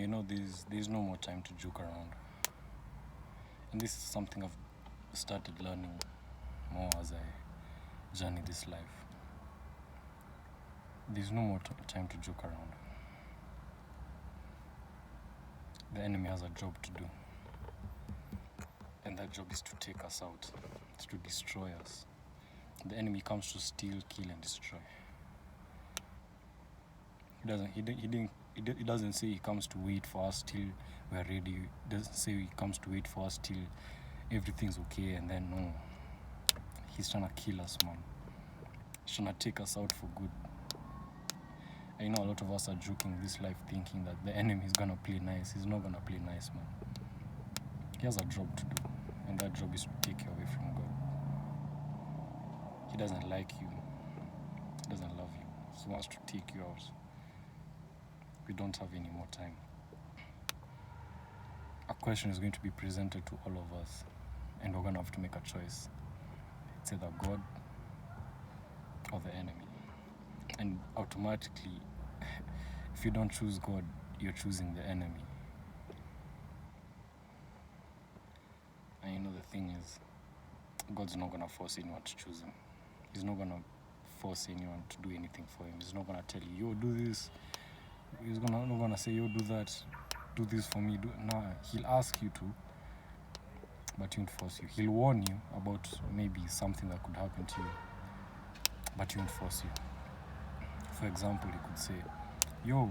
There's no more time to joke around. And this is something I've started learning more as I journey this life. There's no more time to joke around. The enemy has a job to do. And that job is to take us out. It's to destroy us. The enemy comes to steal, kill, and destroy. He doesn't say he comes to wait for us till we're ready. He doesn't say he comes to wait for us till everything's okay, and then no. He's trying to kill us, man. He's trying to take us out for good. I know a lot of us are joking this life thinking that the enemy is gonna play nice. He's not gonna play nice, man. He has a job to do, and that job is to take you away from God. He doesn't like you. He doesn't love you. He wants to take you out. We don't have any more time. A question is going to be presented to all of us, and we're going to have to make a choice. It's either God or the enemy. And automatically, if you don't choose God, you're choosing the enemy. And the thing is, God's not going to force anyone to choose him. He's not going to force anyone to do anything for him. He's not going to tell you, yo, do this. He's not going to say, yo, do that. Do this for me. No, he'll ask you to, but he won't force you. He'll warn you about maybe something that could happen to you, but he won't force you. For example, he could say, yo,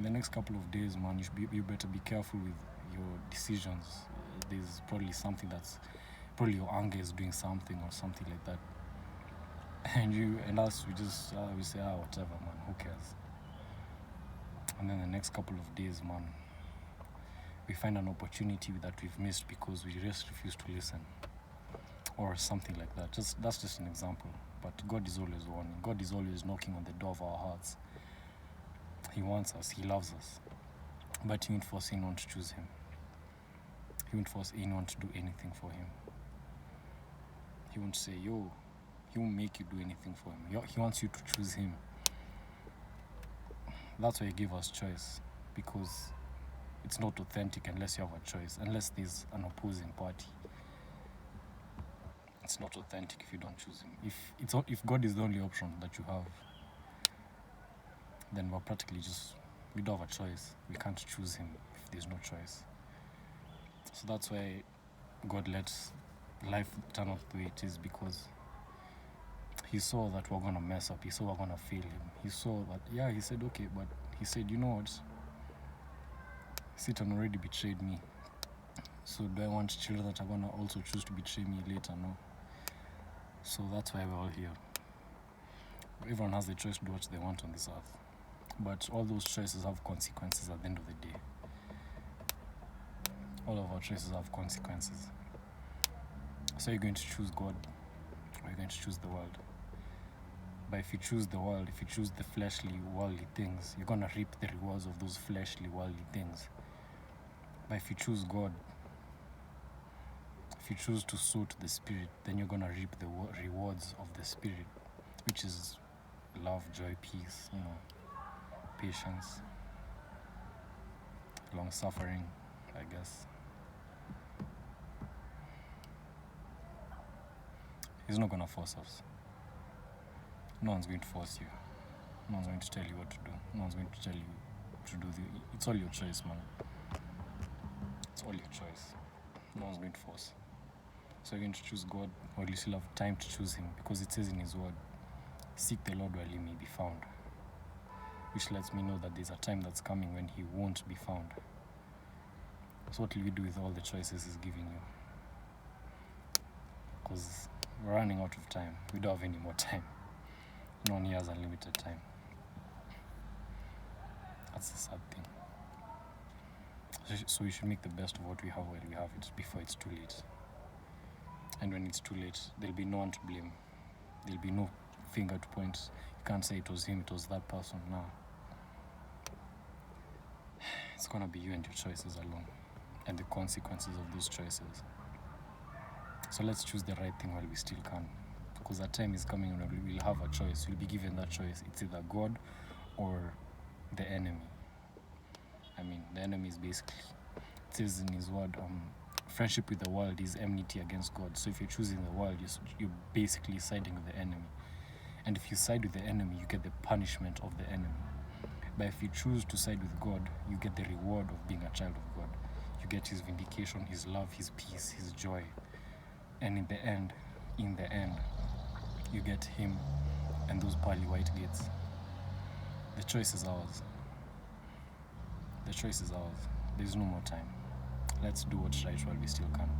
the next couple of days, man, you better be careful with your decisions. There's probably something probably your anger is doing something or something like that. And us, we say, whatever, man, who cares? And then the next couple of days, man, we find an opportunity that we've missed because we just refuse to listen. Or something like that. That's just an example. But God is always warning. God is always knocking on the door of our hearts. He wants us. He loves us. But he won't force anyone to choose him. He won't force anyone to do anything for him. He won't say, yo, he won't make you do anything for him. He wants you to choose him. That's why he gave us choice. Because it's not authentic unless you have a choice. Unless there's an opposing party. It's not authentic if you don't choose him. If God is the only option that you have, then we're practically we don't have a choice. We can't choose him if there's no choice. So that's why God lets life turn out the way it is, because he saw that we're going to mess up. He saw we're going to fail him. He saw that, he said, okay, but he said, you know what? Satan already betrayed me. So do I want children that are going to also choose to betray me later? No. So that's why we're all here. Everyone has the choice to do what they want on this earth. But all those choices have consequences at the end of the day. All of our choices have consequences. So you're going to choose God, or you're going to choose the world. But if you choose the world, if you choose the fleshly, worldly things, you're going to reap the rewards of those fleshly, worldly things. But if you choose God, if you choose to sow to the Spirit, then you're going to reap the rewards of the Spirit, which is love, joy, peace, patience, long-suffering, I guess. He's not going to force us. No one's going to force you. No one's going to tell you what to do. No one's going to tell you to do it's all your choice, man. It's all your choice. No one's going to force. So you're going to choose God, or you still have time to choose him, because it says in his word, seek the Lord while he may be found. Which lets me know that there's a time that's coming when he won't be found. So what will you do with all the choices he's giving you? Because we're running out of time. We don't have any more time. No one here has unlimited time. That's the sad thing. So we should make the best of what we have while we have it, before it's too late. And when it's too late, there'll be no one to blame. There'll be no finger to point. You can't say it was him, it was that person. Nah. It's gonna be you and your choices alone, and the consequences of those choices. So let's choose the right thing while we still can, because that time is coming when we'll have a choice. We'll be given that choice. It's either God or the enemy. The enemy is basically, it says in his word, friendship with the world is enmity against God. So if you're choosing the world, you're basically siding with the enemy. And if you side with the enemy, you get the punishment of the enemy. But if you choose to side with God, you get the reward of being a child of God. You get his vindication, his love, his peace, his joy. And in the end, you get him and those pearly white gates. The choice is ours. The choice is ours. There's no more time. Let's do what's right while we still can.